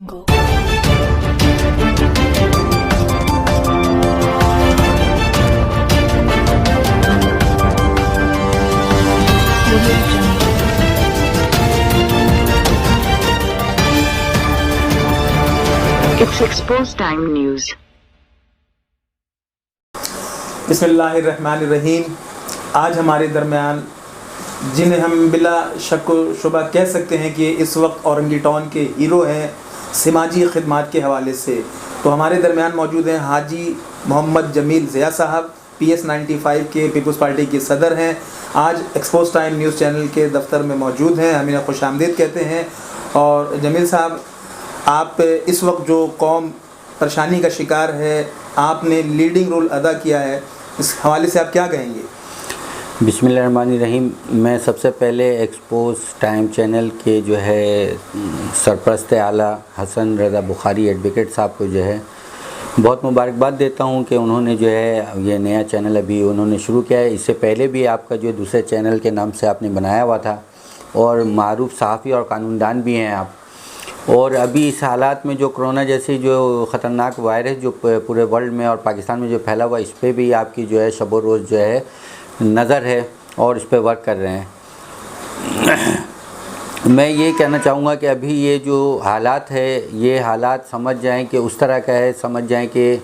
Go. It's Exposed Time News. बिस्मिल्लाहिर्रहमानिर्रहीम। आज हमारे दरमियान जिन्हें हम बिला शक व शुबा कह सकते हैं कि इस वक्त औरंगी टाउन के हीरो हैं समाजी खिदमात के हवाले से, तो हमारे दरमियान मौजूद हैं हाजी मोहम्मद जमील ज़िया साहब, PS 95 के पीपल्स पार्टी के सदर हैं। आज एक्सपोज टाइम न्यूज़ चैनल के दफ्तर में मौजूद हैं, हम इन्हें खुशामदीद कहते हैं। और जमील साहब, आप इस वक्त जो कौम परेशानी का शिकार है, आपने लीडिंग रोल अदा किया है, इस हवाले से आप क्या कहेंगे? बिस्मिल्लाहिर्रहमानिर्रहीम। मैं सबसे पहले एक्सपोज टाइम चैनल के जो है सरपरस्त आला हसन रज़ा बुखारी एडवोकेट साहब को जो है बहुत मुबारकबाद देता हूं कि उन्होंने जो है ये नया चैनल अभी उन्होंने शुरू किया है। इससे पहले भी आपका जो दूसरे चैनल के नाम से आपने बनाया हुआ था और मारूफ सहाफ़ी और कानूनदान भी हैं आप। और अभी इस हालात में जो कोरोना जैसी जो ख़तरनाक वायरस जो पूरे वर्ल्ड में और पाकिस्तान में जो फैला हुआ, इस पर भी आपकी जो है शब रोज़ जो है नज़र है और इस पर वर्क कर रहे हैं। मैं ये कहना चाहूँगा कि अभी ये जो हालात है, ये हालात समझ जाएं कि उस तरह का है, समझ जाएं कि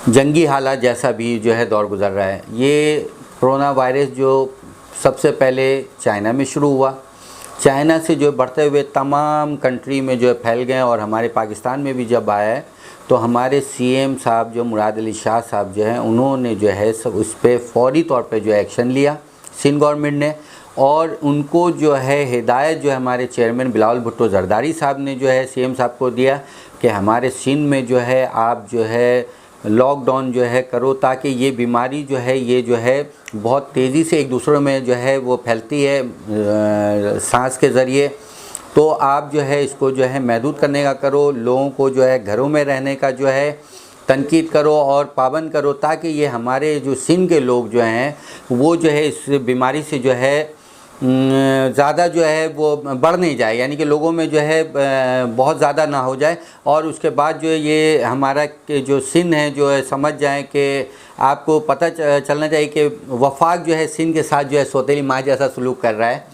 जंगी हालात जैसा भी जो है दौर गुज़र रहा है। ये कोरोना वायरस जो सबसे पहले चाइना में शुरू हुआ, चाइना से जो बढ़ते हुए तमाम कंट्री में जो फैल गए और हमारे पाकिस्तान में भी जब आया है तो हमारे CM साहब जो मुराद अली शाह साहब जो हैं, उन्होंने जो है सब उस पर फ़ौरी तौर पे जो एक्शन लिया सिंध गवर्नमेंट ने। और उनको जो है हिदायत जो है हमारे चेयरमैन बिलावल भुट्टो जरदारी साहब ने जो है CM साहब को दिया कि हमारे सिंध में जो है आप जो है लॉकडाउन जो है करो, ताकि ये बीमारी जो है ये जो है बहुत तेज़ी से एक दूसरे में जो है वो फैलती है सांस के ज़रिए। तो आप जो है इसको जो है महदूद करने का करो, लोगों को जो है घरों में रहने का जो है तनकीद करो और पाबंद करो, ताकि ये हमारे जो सिंध के लोग जो हैं वो जो है इस बीमारी से जो है ज़्यादा जो है वो बढ़ नहीं जाए, यानी कि लोगों में जो है बहुत ज़्यादा ना हो जाए। और उसके बाद जो है ये हमारा जो सिंध है जो है समझ जाएं कि आपको पता चलना चाहिए कि वफाक जो है सिंध के साथ जो है सौतेली माँ जैसा सलूक कर रहा है।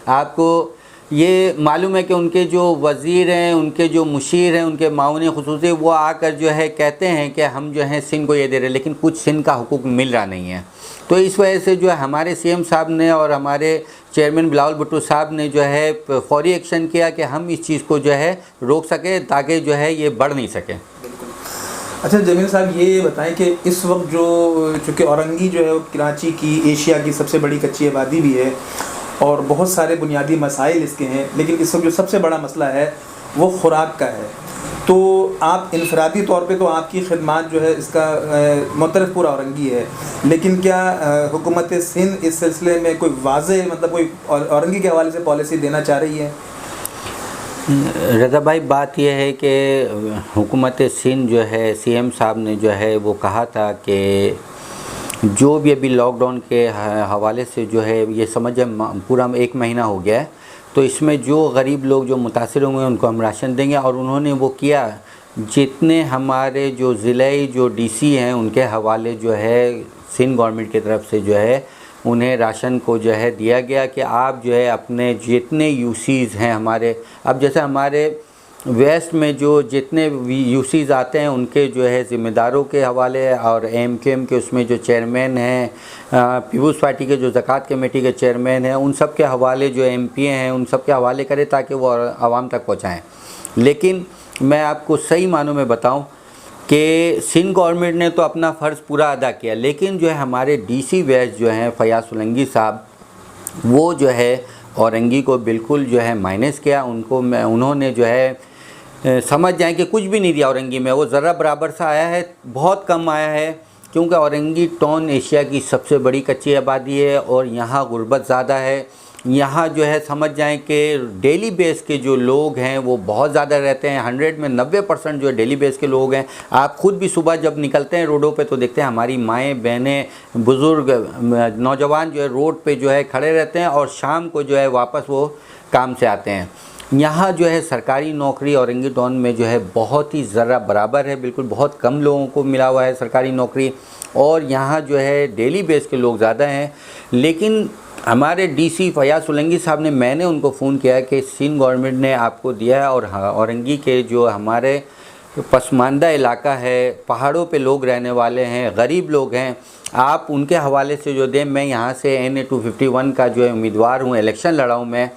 आपको ये मालूम है कि उनके जो वज़ीर हैं, उनके जो मुशीर हैं, उनके माउन खुसूसी वो आकर जो है कहते हैं कि हम जो है सिंध को ये दे रहे हैं, लेकिन कुछ सिंध का हुकूक मिल रहा नहीं है। तो इस वजह से जो है हमारे CM साहब ने और हमारे चेयरमैन बिलावल भुट्टो साहब ने जो है फ़ौरी एक्शन किया कि हम इस चीज़ को जो है रोक सकें, ताकि जो है ये बढ़ नहीं सके। अच्छा जमील साहब, ये बताएं कि इस वक्त जो चूँकि औरंगी जो है वो कराची की एशिया की सबसे बड़ी कच्ची आबादी भी है और बहुत सारे बुनियादी मसाइल इसके हैं, लेकिन इस वक्त जो सबसे बड़ा मसला है वो खुराक का है। तो आप इनफरादी तौर पे तो आपकी खिदमत जो है इसका मुतरफ पूरा औरंगी है, लेकिन क्या हुकूमत सिंध इस सिलसिले में कोई वाज़े मतलब कोई औरंगी के हवाले से पॉलिसी देना चाह रही है? रज़ा भाई, बात यह है कि हुकूमत सिंध जो है CM साहब ने जो है वो कहा था कि जो भी अभी लॉकडाउन के हवाले से जो है ये समझ पूरा 1 महीना हो गया है, तो इसमें जो गरीब लोग जो मुतासिर होंगे उनको हम राशन देंगे। और उन्होंने वो किया, जितने हमारे जो ज़िले जो DC हैं उनके हवाले जो है सिंध गवर्नमेंट की तरफ से जो है उन्हें राशन को जो है दिया गया कि आप जो है अपने जितने यूसीज़ हैं हमारे, अब जैसे हमारे वेस्ट में जो जितने यूसीज़ आते हैं उनके जो है ज़िम्मेदारों के हवाले और MQM के उसमें जो चेयरमैन हैं, पीपल्स पार्टी के जो ज़कात कमेटी के चेयरमैन हैं, उन सब के हवाले जो MP हैं उन सब के हवाले करें ताकि वो आवाम तक पहुँचाएँ। लेकिन मैं आपको सही मानों में बताऊँ कि सिंध गवर्नमेंट ने तो अपना फ़र्ज़ पूरा अदा किया, लेकिन जो है हमारे DC वेस्ट जो हैं फ़याज़ सोलंकी साहब, वो जो है औरंगी को बिल्कुल जो है माइनस किया। उन्होंने जो है समझ जाएं कि कुछ भी नहीं दिया औरंगी में, वो ज़रा बराबर सा आया है, बहुत कम आया है, क्योंकि औरंगी टाउन एशिया की सबसे बड़ी कच्ची आबादी है और यहाँ गुर्बत ज़्यादा है। यहाँ जो है समझ जाएं कि डेली बेस के जो लोग हैं वो बहुत ज़्यादा रहते हैं, 100 में 90% जो है डेली बेस के लोग हैं। आप ख़ुद भी सुबह जब निकलते हैं रोडों पे तो देखते हैं हमारी माएँ बहनें बुज़ुर्ग नौजवान जो है रोड पे जो है खड़े रहते हैं और शाम को जो है वापस वो काम से आते हैं। यहाँ जो है सरकारी नौकरी औरंगी टाउन में जो है बहुत ही ज़रा बराबर है, बिल्कुल बहुत कम लोगों को मिला हुआ है सरकारी नौकरी, और यहाँ जो है डेली बेस के लोग ज़्यादा हैं। लेकिन हमारे डीसी फयाज सोलंकी साहब ने, मैंने उनको फ़ोन किया कि सिंध गवर्नमेंट ने आपको दिया है और औरंगी के जो हमारे पसमानदा इलाका है, पहाड़ों पे लोग रहने वाले हैं, गरीब लोग हैं, आप उनके हवाले से जो दें। मैं यहाँ से NA 251 का जो है उम्मीदवार हूँ, इलेक्शन लड़ा हूँ मैं,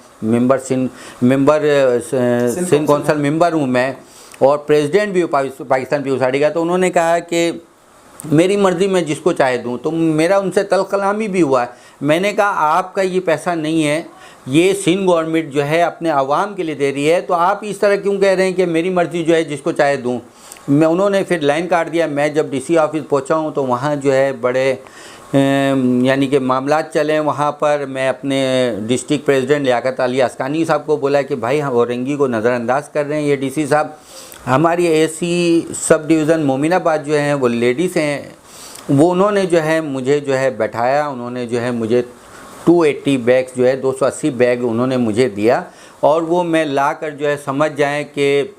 सिंध कौंसल मेंबर हूँ मैं, और प्रेसिडेंट भी हूँ पाकिस्तान पीपल्स पार्टी का। तो उन्होंने कहा कि मेरी मर्ज़ी मैं जिसको चाहे दूँ। तो मेरा उनसे तलकलामी भी हुआ है। मैंने कहा आपका ये पैसा नहीं है, ये सिंध गवर्नमेंट जो है अपने आवाम के लिए दे रही है, तो आप इस तरह क्यों कह रहे हैं कि मेरी मर्ज़ी जो है जिसको चाहे दूँ। उन्होंने फिर लाइन काट दिया। मैं जब DC ऑफिस पहुंचा हूं तो वहां जो है बड़े यानी कि मामलात चले। वहां पर मैं अपने डिस्ट्रिक्ट प्रेसिडेंट लियाकत अली अस्कानी साहब को बोला कि भाई हम औरंगी को नज़रअंदाज कर रहे हैं ये DC साहब। हमारी AC सब डिवीज़न मोमिनाबाद जो है वो लेडीज़ हैं, वो उन्होंने जो है मुझे जो है बैठाया, उन्होंने जो है मुझे 280 बैग्स जो है 280 बैग उन्होंने मुझे दिया, और वो मैं ला कर जो है समझ जाएँ कि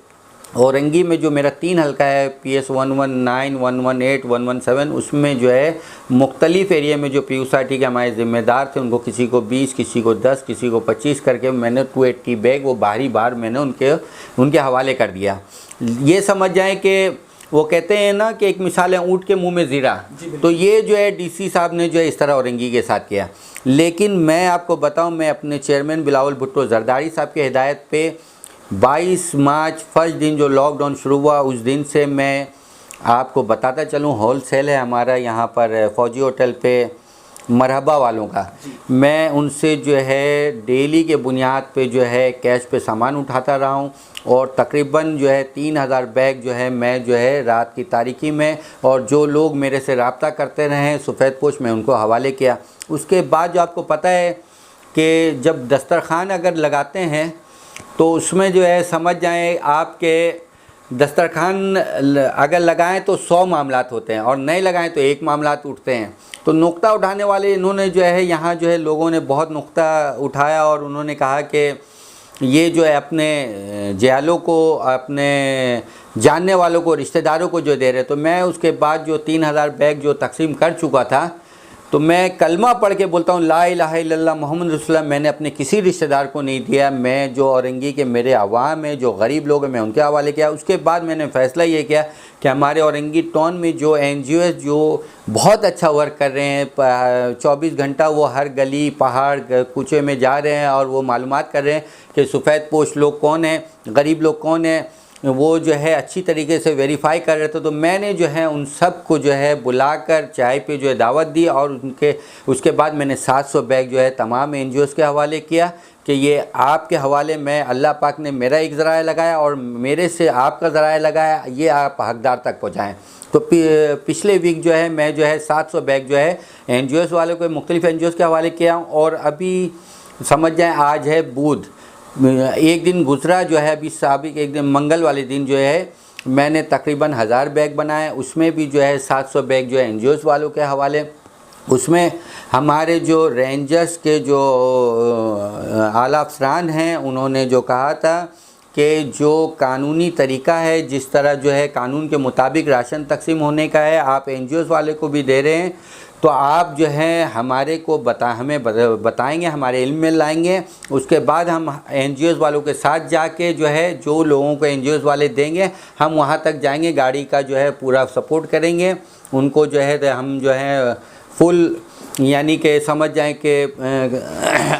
औरंगी में जो मेरा 3 हल्का है PS 119, 118, 117, उसमें जो है मुख्तलिफ एरिया में जो PUSRT के हमारे ज़िम्मेदार थे उनको किसी को 20, किसी को 10, किसी को 25 करके मैंने 280 बैग वो बाहरी बार मैंने उनके हवाले कर दिया। ये समझ जाएं कि वो कहते हैं ना कि एक मिसाल है ऊँट के मुँह में ज़ीरा, तो ये जो है DC साहब ने जो है इस तरह औरंगी के साथ किया। लेकिन मैं आपको बताऊँ, मैं अपने चेयरमैन बिलावल भुट्टो जरदारी साहब की हिदायत पे 22 मार्च फर्स्ट दिन जो लॉकडाउन शुरू हुआ, उस दिन से मैं आपको बताता चलूँ, होल सेल है हमारा यहाँ पर फौजी होटल पे मरहबा वालों का। मैं उनसे जो है डेली के बुनियाद पे जो है कैश पे सामान उठाता रहा हूँ, और तकरीबन जो है 3000 बैग जो है मैं जो है रात की तारीकी में, और जो लोग मेरे से रब्ता करते रहे सफ़ेद पोश में उनको हवाले किया। उसके बाद जो आपको पता है कि जब दस्तरखान अगर लगाते हैं तो उसमें जो है समझ जाएं आपके दस्तरखान अगर लगाएं तो 100 मामलात होते हैं, और नहीं लगाएं तो 1 मामलात उठते हैं। तो नुक्ता उठाने वाले इन्होंने जो है यहाँ जो है लोगों ने बहुत नुक्ता उठाया, और उन्होंने कहा कि ये जो है अपने जयालों को, अपने जानने वालों को, रिश्तेदारों को जो दे रहे। तो मैं उसके बाद जो 3000 बैग जो तकसीम कर चुका था, तो मैं कलमा पढ़ के बोलता हूँ ला इलाहा इल्लल्लाह मोहम्मद रसूलुल्लाह। मैंने अपने किसी रिश्तेदार को नहीं दिया, मैं जो औरंगी के मेरे अवाम है, जो गरीब लोग हैं, मैं उनके हवाले किया। उसके बाद मैंने फ़ैसला ये किया कि हमारे औरंगी टाउन में जो NGOs जो बहुत अच्छा वर्क कर रहे हैं, 24 घंटा वो हर गली पहाड़ कूचे में जा रहे हैं और वो मालूमात कर रहे हैं कि सफ़ेद पोश लोग कौन हैं, गरीब लोग कौन हैं, वो जो है अच्छी तरीके से वेरीफाई कर रहे थे। तो मैंने जो है उन सब को जो है बुलाकर चाय पे जो है दावत दी, और उसके बाद मैंने 700 बैग जो है तमाम NGOs के हवाले किया कि ये आपके हवाले में, अल्लाह पाक ने मेरा एक ज़राया लगाया और मेरे से आपका ज़राया लगाया, ये आप हकदार तक पहुँचाएँ। तो पिछले वीक जो है मैं जो है 700 बैग जो है NGOs वालों को, मुख्तलिफ़ NGOs के हवाले किया। और अभी समझ जाएँ आज है बुध, एक दिन गुजरा जो है अभी साबिक एक दिन मंगल वाले दिन जो है मैंने तकरीबन 1000 बैग बनाए, उसमें भी जो है 700 बैग जो है NGOs वालों के हवाले। उसमें हमारे जो रेंजर्स के जो आला अफसरान हैं उन्होंने जो कहा था कि जो कानूनी तरीका है, जिस तरह जो है कानून के मुताबिक राशन तकसीम होने का है, आप NGOs वाले को भी दे रहे हैं, तो आप जो है हमारे को हमें बताएंगे, हमारे इल्म में लाएंगे। उसके बाद हम NGOs वालों के साथ जाके जो है जो लोगों को NGOs वाले देंगे हम वहाँ तक जाएंगे, गाड़ी का जो है पूरा सपोर्ट करेंगे उनको। जो है हम जो है फुल यानी कि समझ जाएं कि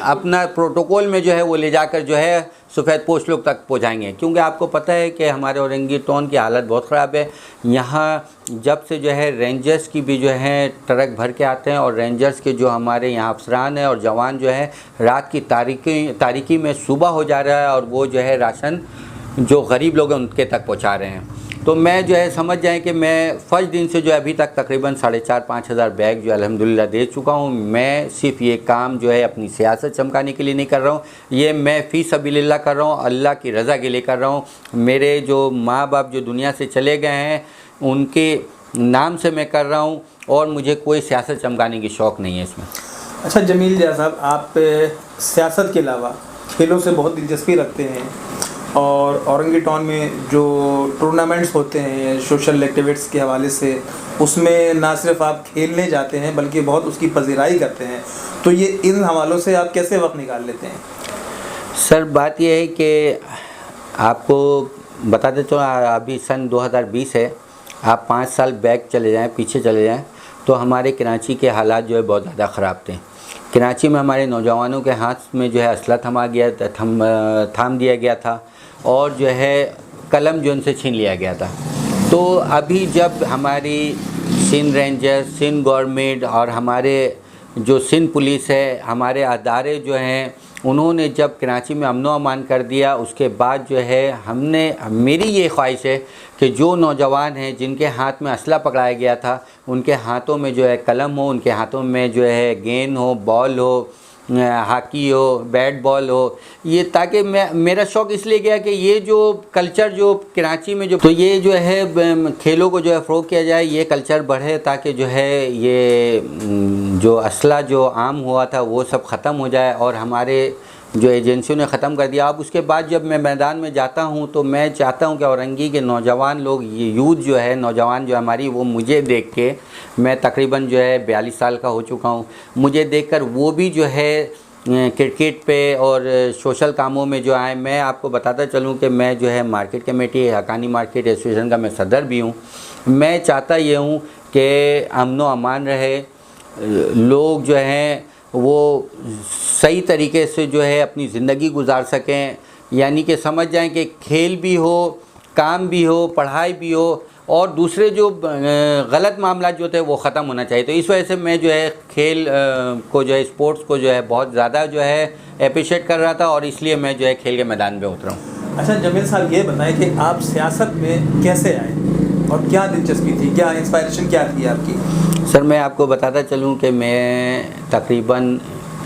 अपना प्रोटोकॉल में जो है वो ले जाकर जो है सफ़ेद पोश लोग तक पहुँचाएँगे। क्योंकि आपको पता है कि हमारे औरंगी टाउन की हालत बहुत ख़राब है। यहाँ जब से जो है रेंजर्स की भी जो है ट्रक भर के आते हैं, और रेंजर्स के जो हमारे यहाँ अफसरान हैं और जवान जो है रात की तारीकी में सुबह हो जा रहा है, और वो जो है राशन जो गरीब लोग हैं उनके तक पहुँचा रहे हैं। तो मैं जो है समझ जाएं कि मैं फर्स्ट दिन से जो है अभी तक तकरीबन 4,500-5 हज़ार बैग जो अल्हम्दुलिल्लाह दे चुका हूँ। मैं सिर्फ ये काम जो है अपनी सियासत चमकाने के लिए नहीं कर रहा हूँ, ये मैं फ़ी सबीलिल्लाह कर रहा हूँ, अल्लाह की रज़ा के लिए कर रहा हूँ। मेरे जो माँ बाप जो दुनिया से चले गए हैं उनके नाम से मैं कर रहा हूँ, और मुझे कोई सियासत चमकाने की शौक़ नहीं है इसमें। अच्छा जमील जिया साहब, आप सियासत के अलावा खेलों से बहुत दिलचस्पी रखते हैं और औरंगी टाउन में जो टूर्नामेंट्स होते हैं सोशल एक्टिविटीज़ के हवाले से, उसमें ना सिर्फ आप खेलने जाते हैं बल्कि बहुत उसकी पजीराई करते हैं, तो ये इन हवालों से आप कैसे वक्त निकाल लेते हैं? सर बात यह है कि आपको बताते चलो, अभी सन 2020 है, आप 5 साल बैक चले जाएं, पीछे चले जाएं, तो हमारे कराची के हालात जो है बहुत ज़्यादा ख़राब थे। कराची में हमारे नौजवानों के हाथ में जो है असला थाम दिया गया था और जो है कलम जो उनसे छीन लिया गया था। तो अभी जब हमारी सिंध रेंजर, सिंध गवर्नमेंट और हमारे जो सिंध पुलिस है, हमारे अदारे जो हैं, उन्होंने जब कराची में अमन व अमान कर दिया, उसके बाद जो है मेरी ये ख्वाहिश है कि जो नौजवान हैं जिनके हाथ में असला पकड़ाया गया था, उनके हाथों में जो है कलम हो, उनके हाथों में जो है गेंद हो, बॉल हो, हॉकी हो, बैट बॉल हो, ये ताकि मेरा शौक़ इसलिए गया कि ये जो कल्चर जो कराची में जो, तो ये जो है खेलों को जो है फ़रोग़ किया जाए, ये कल्चर बढ़े, ताकि जो है ये जो असला जो आम हुआ था वो सब ख़त्म हो जाए और हमारे जो एजेंसियों ने ख़त्म कर दिया। अब उसके बाद जब मैं मैदान में जाता हूँ तो मैं चाहता हूँ कि औरंगी के नौजवान लोग, ये यूथ जो है, नौजवान जो हमारी, वो मुझे देख के, मैं तकरीबन जो है 42 साल का हो चुका हूँ, मुझे देखकर वो भी जो है क्रिकेट पे और सोशल कामों में जो आए। मैं आपको बताता चलूँ कि मैं जो है market committee, Haqqani market association का मैं सदर भी हूँ। मैं चाहता ये हूँ कि अमन व अमान रहे, लोग जो हैं वो सही तरीके से जो है अपनी ज़िंदगी गुजार सकें, यानी कि समझ जाएं कि खेल भी हो, काम भी हो, पढ़ाई भी हो, और दूसरे जो गलत मामला जो थे वो ख़त्म होना चाहिए। तो इस वजह से मैं जो है खेल को जो है, स्पोर्ट्स को जो है बहुत ज़्यादा जो है अप्रिशिएट कर रहा था और इसलिए मैं जो है खेल के मैदान पे उतरा हूँ। अच्छा जमील साहब, ये बताएं कि आप सियासत में कैसे आए और क्या दिलचस्पी थी, क्या इंस्पायरेशन क्या थी आपकी? सर मैं आपको बताता चलूँ कि मैं तकरीबन,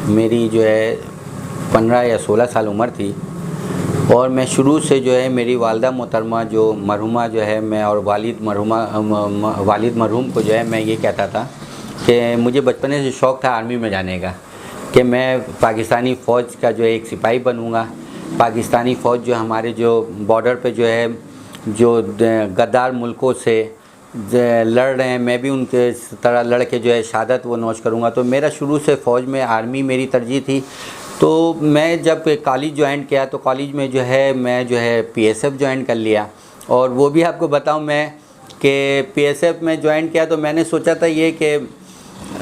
मेरी जो है 15 या 16 साल उम्र थी और मैं शुरू से जो है, मेरी वालिदा मोहतरमा जो मरहुमा जो है, मैं और वालिद मरहूम को जो है मैं ये कहता था कि मुझे बचपन से शौक़ था आर्मी में जाने का, कि मैं पाकिस्तानी फ़ौज का जो है एक सिपाही बनूँगा। पाकिस्तानी फ़ौज जो हमारे जो बॉर्डर पे जो है, जो गद्दार मुल्कों से लड़ रहे हैं, मैं भी उनके तरह लड़ के जो है शहादत वो नोश करूँगा। तो मेरा शुरू से फ़ौज में, आर्मी मेरी तरजीह थी। तो मैं जब कॉलेज ज्वाइन किया तो कॉलेज में जो है मैं जो है पीएसएफ ज्वाइन कर लिया। और वो भी आपको बताऊं मैं कि पीएसएफ में ज्वाइन किया तो मैंने सोचा था ये कि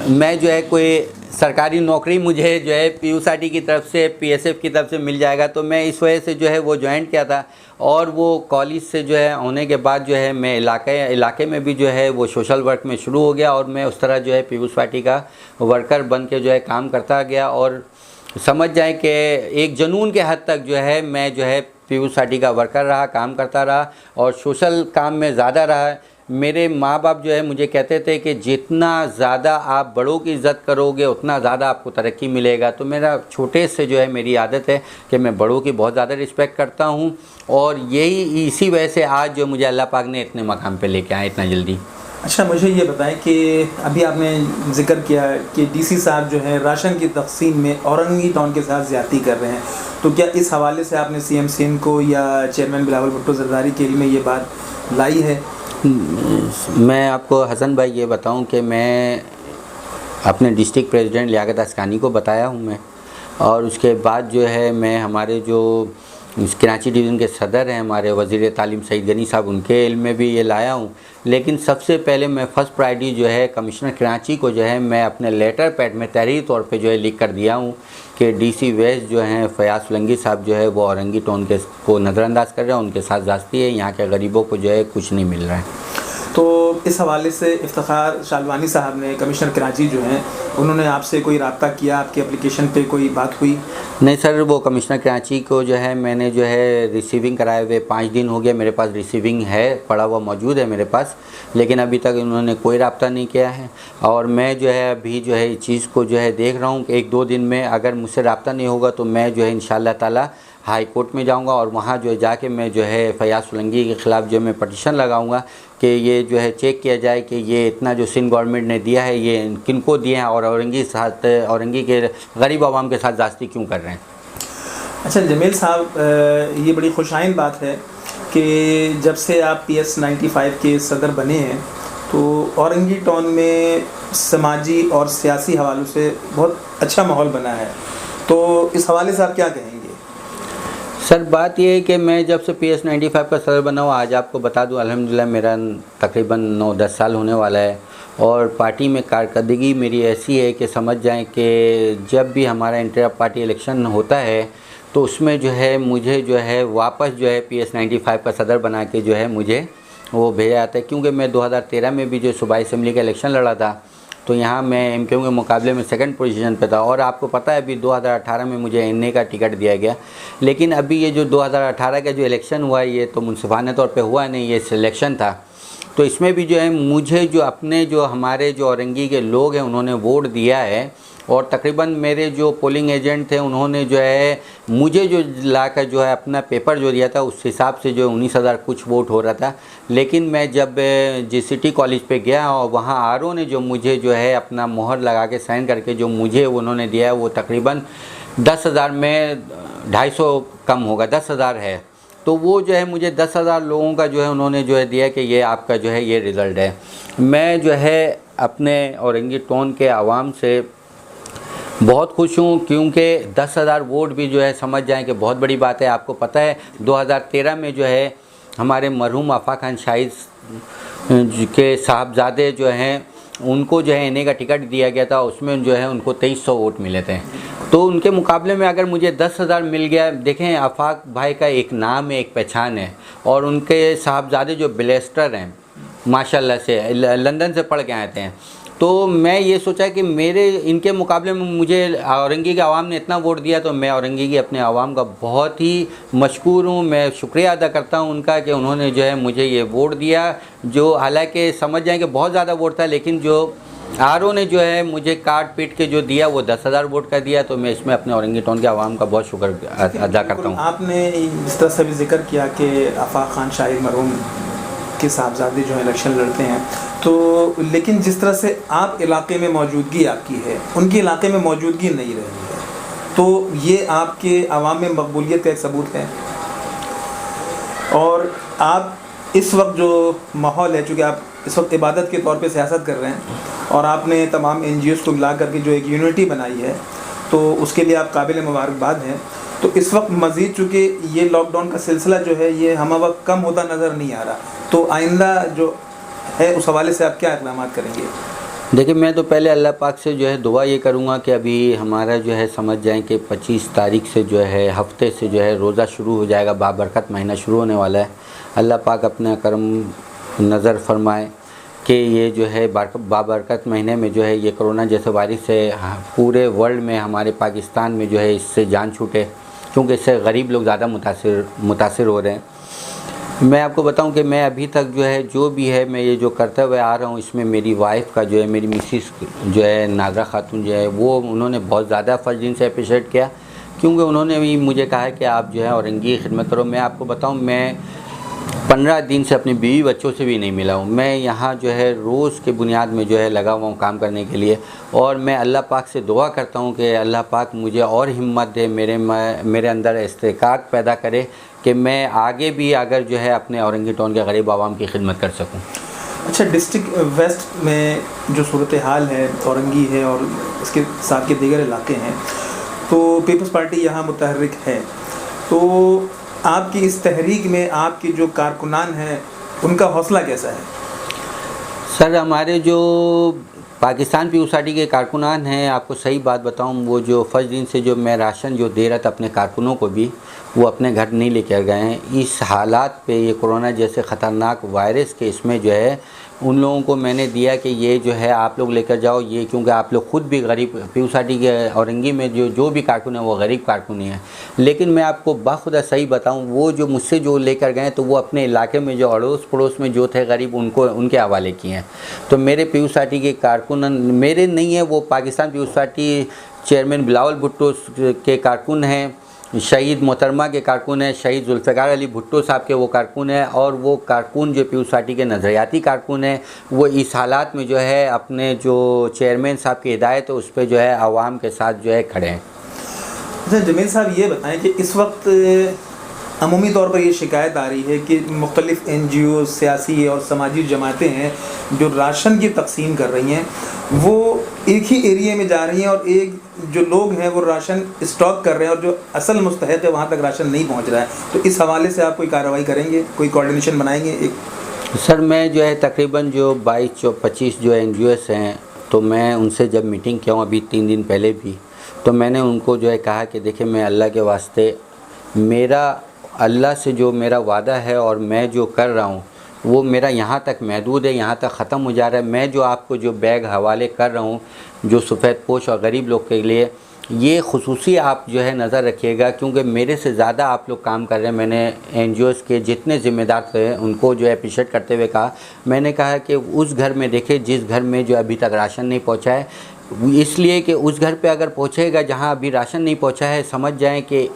मैं जो है कोई सरकारी नौकरी मुझे जो है पीयूसीटी की तरफ से, पीएसएफ की तरफ से मिल जाएगा, तो मैं इस वजह से जो है वो ज्वाइन किया था। और वो कॉलेज से जो है होने के बाद जो है मैं इलाके में भी जो है वो सोशल वर्क में शुरू हो गया और मैं उस तरह जो है पीयूसीटी का वर्कर बन के जो है काम करता गया। और समझ जाए कि एक जुनून के हद तक जो है मैं जो है पीयूसीटी का वर्कर रहा, काम करता रहा और सोशल काम में ज़्यादा रहा। मेरे माँ बाप जो है मुझे कहते थे कि जितना ज़्यादा आप बड़ों की इज़्ज़त करोगे उतना ज़्यादा आपको तरक्की मिलेगा। तो मेरा छोटे से जो है मेरी आदत है कि मैं बड़ों की बहुत ज़्यादा रिस्पेक्ट करता हूँ और यही इसी वजह से आज जो मुझे अल्लाह पाक ने इतने मकाम पे लेके आए इतना जल्दी। अच्छा मुझे ये बताएं कि अभी आपने जिक्र किया कि डीसी साहब जो है राशन की तकसीम में औरंगी टाउन के साथ ज़्यादती कर रहे हैं, तो क्या इस हवाले से आपने सीएम सिंध को या चेयरमैन बिलावल भुट्टो ज़रदारी के लिए ये बात लाई है? मैं आपको हसन भाई ये बताऊं कि मैं अपने डिस्ट्रिक्ट प्रेसिडेंट लियाकत अस्कानी को बताया हूं मैं, और उसके बाद जो है मैं हमारे जो कराची डिवीज़न के सदर हैं हमारे वज़ीर तालीम सईद गनी साहब, उनके इल्म में भी ये लाया हूँ। लेकिन सबसे पहले मैं फ़र्स्ट प्रायोरिटी जो है कमिश्नर कराची को जो है मैं अपने लेटर पैड में तहरीरी तौर पे जो है लिख कर दिया हूँ कि डीसी वेस्ट जो हैं फयाज़ सोलंकी साहब जो है वो औरंगी टाउन के को नज़रअंदाज कर रहे हैं, उनके साथ ज़्यादती है, यहाँ के गरीबों को जो है कुछ नहीं मिल रहा है। तो इस हवाले से इफ्तिखार शालवानी साहब ने, कमिश्नर कराची जो हैं, उन्होंने आपसे कोई रब्ता किया, आपकी एप्लीकेशन पे कोई बात हुई? नहीं सर, वो कमिश्नर कराची को जो है मैंने जो है रिसीविंग कराए हुए 5 दिन हो गया, मेरे पास रिसीविंग है, पड़ा हुआ मौजूद है मेरे पास, लेकिन अभी तक उन्होंने कोई रब्ता नहीं किया है। और मैं जो है अभी जो है इस चीज़ को जो है देख रहा हूँ कि 1-2 दिन में अगर मुझसे रब्ता नहीं होगा तो मैं जो है इंशाअल्लाह ताला हाई कोर्ट में जाऊंगा और वहाँ जो है जाके मैं जो है फयाज़ सोलंकी के ख़िलाफ़ जो मैं पटिशन लगाऊंगा कि ये जो है चेक किया जाए कि ये इतना जो सिंध गवर्नमेंट ने दिया है ये किनको दिए हैं और औरंगी के गरीब आवाम के साथ ज़्यादती क्यों कर रहे हैं। अच्छा जमील साहब, ये बड़ी खुशाइन बात है कि जब से आप PS95 के सदर बने हैं तो औरंगी टाउन में समाजी और सियासी हवालों से बहुत अच्छा माहौल बना है, तो इस हवाले से आप क्या कहेंगे? सर बात यह है कि मैं जब से PS95 का सदर बना हूँ, आज आपको बता दूँ अल्हम्दुलिल्लाह मेरा तकरीबन 9-10 साल होने वाला है और पार्टी में कारकर्दगी मेरी ऐसी है कि समझ जाएं कि जब भी हमारा इंटर पार्टी इलेक्शन होता है तो उसमें जो है मुझे जो है वापस जो है PS95 का सदर बना के जो है मुझे वो भेजा जाता है, क्योंकि मैं 2013 में भी जो सूबाई असम्बली का इलेक्शन लड़ा था तो यहाँ मैं MKO के मुकाबले में सेकंड पोजीशन पे था। और आपको पता है अभी 2018 में मुझे NA का टिकट दिया गया, लेकिन अभी ये जो 2018 का जो इलेक्शन हुआ है ये तो मुनसिफाना तौर पे हुआ नहीं, ये सिलेक्शन था। तो इसमें भी जो है मुझे जो अपने जो हमारे जो औरंगी के लोग हैं उन्होंने वोट दिया है और तकरीबन मेरे जो पोलिंग एजेंट थे उन्होंने जो है मुझे जो लाकर जो है अपना पेपर जो दिया था उस हिसाब से जो 19,000 कुछ वोट हो रहा था। लेकिन मैं जब GCT कॉलेज पे गया और वहाँ RO ने जो मुझे जो है अपना मोहर लगा के साइन करके जो मुझे उन्होंने दिया वो तकरीबन 10,000 में 250 कम होगा, 10,000 है। तो वो जो है मुझे 10,000 लोगों का जो है उन्होंने जो है दिया कि ये आपका जो है ये रिज़ल्ट है। मैं जो है अपने औरंगी टाउन के आवाम से बहुत खुश हूँ, क्योंकि 10,000 वोट भी जो है समझ जाएं कि बहुत बड़ी बात है। आपको पता है 2013 में जो है हमारे मरहूम आफा खान शाहिद के साहबजादे जो हैं उनको जो है NA का टिकट दिया गया था, उसमें जो है उनको 2300 वोट मिले थे। तो उनके मुकाबले में अगर मुझे 10,000 मिल गया, देखें आफाक भाई का एक नाम है, एक पहचान है, और उनके साहबजादे जो बैरिस्टर हैं माशाल्लाह से लंदन से पढ़ के आए थे, तो मैं ये सोचा कि मेरे इनके मुकाबले में मुझे औरंगी के आवाम ने इतना वोट दिया, तो मैं औरंगी की अपने आवाम का बहुत ही मशकूर हूँ। मैं शुक्रिया अदा करता हूँ उनका कि उन्होंने जो है मुझे ये वोट दिया, जो हालांकि समझ जाएं कि बहुत ज़्यादा वोट था, लेकिन जो RO ने जो है मुझे काट पीट के जो दिया वो 10,000 वोट का दिया। तो मैं इसमें अपने औरंगी टाउन के आवाम का बहुत शुक्र अदा करता हूँ। आपने इस तरह से भी जिक्र किया कि आफाक खान शाहिद मरहूम के साहबजादे जो है इलेक्शन लड़ते हैं, तो लेकिन जिस तरह से आप इलाके में मौजूदगी आपकी है उनके इलाके में मौजूदगी नहीं रही है, तो ये आपके आवाम में मकबूलियत का एक सबूत है। और आप इस वक्त जो माहौल है, चूँकि आप इस वक्त इबादत के तौर पे सियासत कर रहे हैं और आपने तमाम NGOs को मिला करके जो एक यूनिटी बनाई है, तो उसके लिए आप काबिल मुबारकबाद हैं। तो इस वक्त मज़ीद चूँकि ये लॉकडाउन का सिलसिला जो है ये हम वक्त कम होता नज़र नहीं आ रहा, तो आइंदा जो है उस हवाले से आप क्या इक़दाम करेंगे? देखिए, मैं तो पहले अल्लाह पाक से जो है दुआ ये करूँगा कि अभी हमारा जो है समझ जाएं कि 25 तारीख से जो है हफ्ते से जो है रोज़ा शुरू हो जाएगा, बाबरकत महीना शुरू होने वाला है। अल्लाह पाक अपना करम नज़र फरमाए कि ये जो है बाबरकत महीने में जो है ये कोरोना जैसे वायरस से पूरे वर्ल्ड में हमारे पाकिस्तान में जो है इससे जान छूटे, क्योंकि इससे गरीब लोग ज़्यादा मुतासिर हो रहे हैं। मैं आपको बताऊं कि मैं अभी तक जो है जो भी है मैं ये जो करते हुए आ रहा हूँ, इसमें मेरी वाइफ का जो है, मेरी मिसिस जो है नागरा खातून जो है, वो उन्होंने बहुत ज़्यादा फर्जीन से अप्रिशिएट किया, क्योंकि उन्होंने भी मुझे कहा है कि आप जो है औरंगी खिदमत करो। मैं आपको बताऊं मैं 15 दिन से अपनी बीवी बच्चों से भी नहीं मिला हूँ। मैं यहाँ जो है रोज़ के बुनियाद में जो है लगा हुआ हूँ काम करने के लिए, और मैं अल्लाह पाक से दुआ करता हूँ कि अल्लाह पाक मुझे और हिम्मत दे, मेरे अंदर इस्तेकाक पैदा करे कि मैं आगे भी अगर जो है अपने औरंगी टाउन के गरीब आवाम की खिदमत कर सकूँ। अच्छा, डिस्ट्रिक्ट वेस्ट में जो सूरत हाल है, औरंगी है और इसके साथ के दीगर इलाके हैं, तो पीपल्स पार्टी यहाँ मुतहर्रिक है, तो आपकी इस तहरीक में आपके जो कारकुनान हैं उनका हौसला कैसा है? सर, हमारे जो पाकिस्तान पीपल्स पार्टी के कारकुनान हैं, आपको सही बात बताऊं, वो जो फर्स्ट दिन से जो मैं राशन जो दे रहा था अपने कारकुनों को भी, वो अपने घर नहीं लेकर गए हैं। इस हालात पे ये कोरोना जैसे ख़तरनाक वायरस के इसमें जो है उन लोगों को मैंने दिया कि ये जो है आप लोग लेकर जाओ, ये क्योंकि आप लोग ख़ुद भी गरीब, पीपल्स पार्टी के औरंगी में जो भी कारकुन है वो गरीब कारकुन ही हैं। लेकिन मैं आपको बाखुदा सही बताऊं, वो जो मुझसे जो लेकर गए तो वो अपने इलाके में जो अड़ोस पड़ोस में जो थे गरीब, उनको उनके हवाले किए हैं। तो मेरे पीपल्स पार्टी के कारकुन मेरे नहीं है, वो पाकिस्तान पीपल्स पार्टी चेयरमैन बिलावल भुट्टो के कारकुन हैं, शहीद मोहतरमा के कारकुन है, शहीद जुल्फ़िकार अली भुट्टो साहब के वो कारकुन है, और वो कारकुन जो पीपल्स पार्टी के नज़रियाती कारकुन है, वो इस हालात में जो है अपने जो चेयरमैन साहब की हिदायत है उस पर जो है आवाम के साथ जो है खड़े हैं। अच्छा जमील साहब, ये बताएं कि इस वक्त अमूमी तौर पर ये शिकायत आ रही है कि मुख्तलिफ़ NGO, सियासी और समाजी जमातें हैं जो राशन की तकसीम कर रही हैं, वो एक ही एरिया में जा रही हैं और एक जो लोग हैं वो राशन स्टॉक कर रहे हैं और जो असल मुस्तहक़ है वहाँ तक राशन नहीं पहुँच रहा है। तो इस हवाले से आप कोई कार्रवाई करेंगे, कोई कोऑर्डिनेशन बनाएंगे? एक सर मैं जो है तकरीबन जो 22-25 जो NGOs हैं, तो मैं उनसे जब मीटिंग किया हूँ अभी 3 दिन पहले भी, तो मैंने उनको जो है कहा कि देखिए मैं अल्लाह के वास्ते, मेरा अल्लाह से जो मेरा वादा है और मैं जो कर रहा हूँ वो मेरा यहाँ तक महदूद है, यहाँ तक ख़त्म हो जा रहा है। मैं जो आपको जो बैग हवाले कर रहा हूँ जो सफ़ेद पोश और गरीब लोग के लिए, ये खुसूसी आप जो है नज़र रखिएगा, क्योंकि मेरे से ज़्यादा आप लोग काम कर रहे हैं। मैंने NGOs के जितने ज़िम्मेदार थे उनको जो है अप्रिशिएट करते हुए कहा, मैंने कहा कि उस घर में देखें जिस घर में जो अभी तक राशन नहीं पहुँचा है, इसलिए कि उस घर पे अगर पहुँचेगा जहाँ अभी राशन नहीं पहुँचा है, समझ जाएँ कि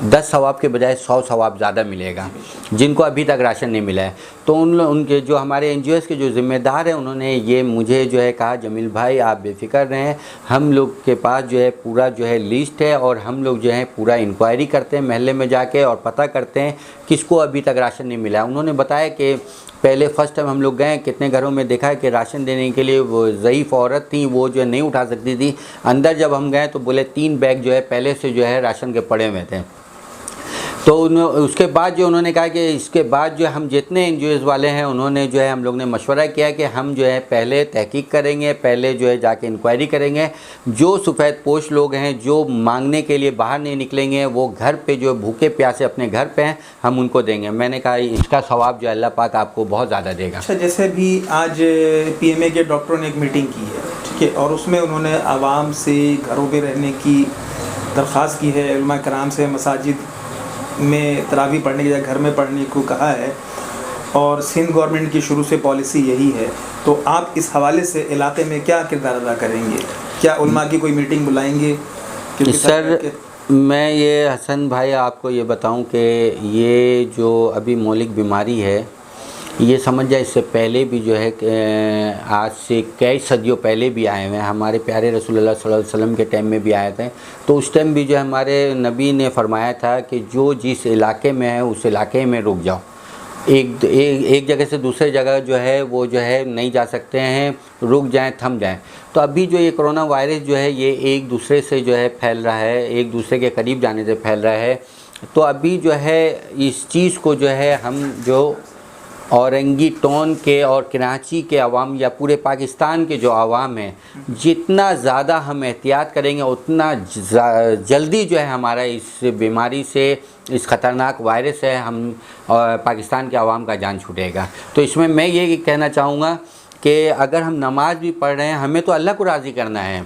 10 सवाब के बजाय 100 सवाब ज़्यादा मिलेगा जिनको अभी तक राशन नहीं मिला है। तो उनके जो हमारे NGOs के जो ज़िम्मेदार हैं उन्होंने ये मुझे जो है कहा, जमील भाई आप बेफ़िक्र रहें, हम लोग के पास जो है पूरा जो है लिस्ट है और हम लोग जो है पूरा इंक्वायरी करते हैं महल्ले में जाके और पता करते हैं किसको अभी तक राशन नहीं मिला है। उन्होंने बताया कि पहले फ़र्स्ट टाइम हम लोग गए, कितने घरों में देखा है कि राशन देने के लिए वो ज़ईफ़ औरत थी, वो जो है नहीं उठा सकती थी। अंदर जब हम गए तो बोले 3 बैग जो है पहले से जो है राशन के पड़े हुए थे। तो उसके बाद जो उन्होंने कहा कि इसके बाद जो हम जितने NGOs वाले हैं उन्होंने जो है हम लोग ने मशवरा किया कि हम जो है पहले तहकीक करेंगे, पहले जो है जाके इंक्वायरी करेंगे, जो सफ़ेद पोश लोग हैं जो मांगने के लिए बाहर नहीं निकलेंगे, वो घर पे जो भूखे प्यासे अपने घर पे हैं, हम उनको देंगे। मैंने कहा इसका सवाब जो अल्लाह पाक आपको बहुत ज़्यादा देगा। अच्छा, जैसे भी आज PMA के डॉक्टरों ने एक मीटिंग की है, ठीक है, और उसमें उन्होंने आवाम से घरों पर रहने की दरख्वास्त की है, उलमा कराम से मसाजिद में तरावी पढ़ने की जगह घर में पढ़ने को कहा है, और सिंध गवर्नमेंट की शुरू से पॉलिसी यही है। तो आप इस हवाले से इलाके में क्या किरदार अदा करेंगे? क्या उलमा की कोई मीटिंग बुलाएंगे? सर मैं ये हसन भाई आपको ये बताऊं कि ये जो अभी मौलिक बीमारी है, ये समझ जाए इससे पहले भी जो है आज से कई सदियों पहले भी आए हुए हैं। हमारे प्यारे रसूलुल्लाह सल्लल्लाहु अलैहि वसल्लम के टाइम में भी आए थे। तो उस टाइम भी जो है हमारे नबी ने फरमाया था कि जो जिस इलाके में है उस इलाके में रुक जाओ, एक जगह से दूसरे जगह जो है वो जो है नहीं जा सकते हैं, रुक जाएं, थम जाएं। तो अभी जो ये कोरोना वायरस जो है ये एक दूसरे से जो है फैल रहा है, एक दूसरे के करीब जाने से फैल रहा है। तो अभी जो है इस चीज़ को जो है हम जो औरंगी टोन के और कराची के अवाम या पूरे पाकिस्तान के जो अवाम हैं, जितना ज़्यादा हम एहतियात करेंगे उतना जल्दी जो है हमारा इस बीमारी से, इस ख़तरनाक वायरस से हम पाकिस्तान के अवाम का जान छूटेगा। तो इसमें मैं ये कहना चाहूँगा कि अगर हम नमाज भी पढ़ रहे हैं, हमें तो अल्लाह को राज़ी करना है।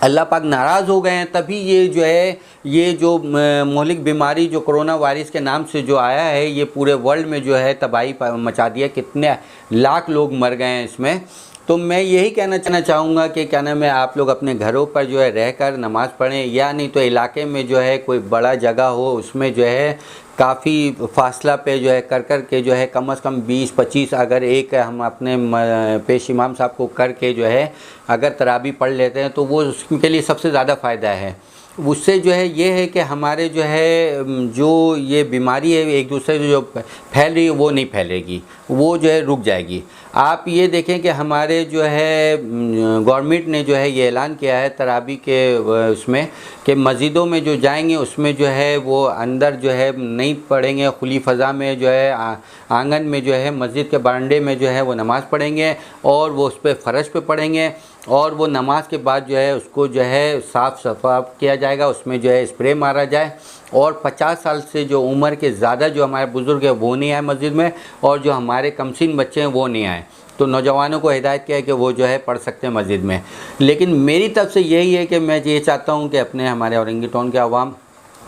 अल्लाह पाक नाराज़ हो गए हैं तभी ये जो है ये जो मौलिक बीमारी जो कोरोना वायरस के नाम से जो आया है, ये पूरे वर्ल्ड में जो है तबाही मचा दिया, कितने लाख लोग मर गए हैं इसमें। तो मैं यही कहना चाहूँगा कि क्या नाम है, आप लोग अपने घरों पर जो है रहकर नमाज़ पढ़ें, या नहीं तो इलाके में जो है कोई बड़ा जगह हो उसमें जो है काफ़ी फासला पे जो है कर के जो है कम से कम 20-25 अगर एक हम अपने पेश इमाम साहब को करके जो है अगर तरावी पढ़ लेते हैं तो वो उसके लिए सबसे ज़्यादा फ़ायदा है। उससे जो है ये है कि हमारे जो है जो ये बीमारी है एक दूसरे से जो फैल रही है वो नहीं फैलेगी, वो जो है रुक जाएगी। आप ये देखें कि हमारे जो है गवर्नमेंट ने जो है ये ऐलान किया है तरावी के उसमें कि मस्जिदों में जो जाएंगे उसमें जो है वो अंदर जो है नहीं पढ़ेंगे, खुली फ़ज़ा में जो है आंगन में जो है मस्जिद के बरामदे में जो है वो नमाज़ पढ़ेंगे और वो उस पर फ़र्श पे पढ़ेंगे, और वो नमाज के बाद जो है उसको जो है साफ़ सफ़ा किया जाएगा, उसमें जो है स्प्रे मारा जाए। और 50 साल से जो उम्र के ज़्यादा जो हमारे बुज़ुर्ग हैं वो नहीं आए मस्जिद में, और जो हमारे कमसिन बच्चे हैं वो नहीं आए। तो नौजवानों को हिदायत किया है कि वो जो है पढ़ सकते हैं मस्जिद में। लेकिन मेरी तरफ से यही है कि मैं ये चाहता हूँ कि अपने हमारे औरंगी टाउन के अवाम,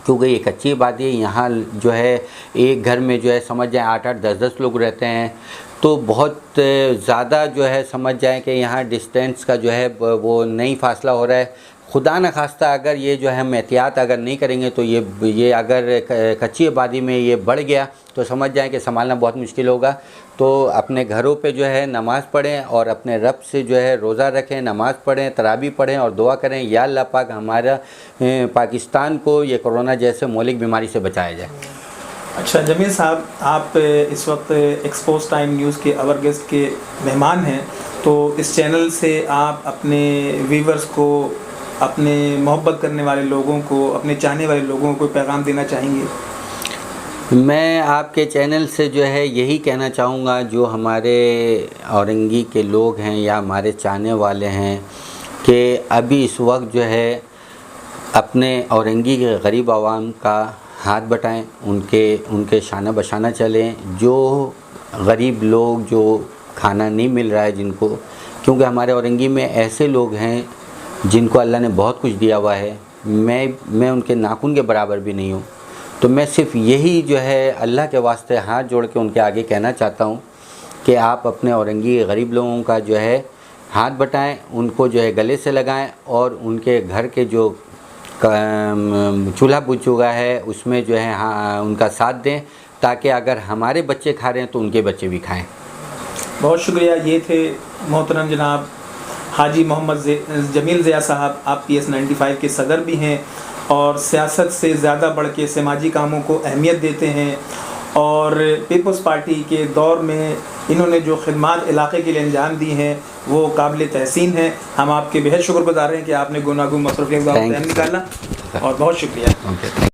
क्योंकि एक अच्छी बात है यहाँ जो है एक घर में जो है समझ जाए 8-8, 10-10 लोग रहते हैं, तो बहुत ज़्यादा जो है समझ जाए कि यहाँ डिस्टेंस का जो है वो नहीं फासला हो रहा है। खुदा न खास्ता अगर ये जो है हम एहतियात अगर नहीं करेंगे तो ये अगर कच्ची आबादी में ये बढ़ गया तो समझ जाएं कि संभालना बहुत मुश्किल होगा। तो अपने घरों पे जो है नमाज़ पढ़ें और अपने रब से जो है रोज़ा रखें, नमाज़ पढ़ें, तरावी पढ़ें और दुआ करें, या अल्लाह पाक हमारा पाकिस्तान को ये कोरोना जैसे मौलिक बीमारी से बचाया जाए। अच्छा जमील साहब, आप इस वक्त एक्सपोज टाइम न्यूज़ के अवर गेस्ट के मेहमान हैं, तो इस चैनल से आप अपने व्यूवर्स को, अपने मोहब्बत करने वाले लोगों को, अपने चाहने वाले लोगों को पैगाम देना चाहेंगे? मैं आपके चैनल से जो है यही कहना चाहूँगा, जो हमारे औरंगी के लोग हैं या हमारे चाहने वाले हैं, कि अभी इस वक्त जो है अपने औरंगी के गरीब आवाम का हाथ बटाएं, उनके शाना बशाना चलें। जो गरीब लोग जो खाना नहीं मिल रहा है जिनको, क्योंकि हमारे औरंगी में ऐसे लोग हैं जिनको अल्लाह ने बहुत कुछ दिया हुआ है, मैं उनके नाखून के बराबर भी नहीं हूँ। तो मैं सिर्फ़ यही जो है अल्लाह के वास्ते हाथ जोड़ के उनके आगे कहना चाहता हूँ कि आप अपने औरंगी गरीब लोगों का जो है हाथ बटाएं, उनको जो है गले से लगाएं और उनके घर के जो चूल्हा बुझ चुका है उसमें जो है उनका साथ दें, ताकि अगर हमारे बच्चे खा रहे हैं तो उनके बच्चे भी खाएं। बहुत शुक्रिया। ये थे मोहतरम जनाब हाजी मोहम्मद जमील ज़िया साहब। आप PS95 के सदर भी हैं और सियासत से ज़्यादा बढ़ के समाजी कामों को अहमियत देते हैं, और पीपल्स पार्टी के दौर में इन्होंने जो खिदमात इलाके के लिए अंजाम दी हैं वो काबिल तहसीन है। हम आपके बेहद शुक्रगुज़ार हैं कि आपने गुनागुन मसरूफ़ियत का टाइम निकाला, और बहुत शुक्रिया।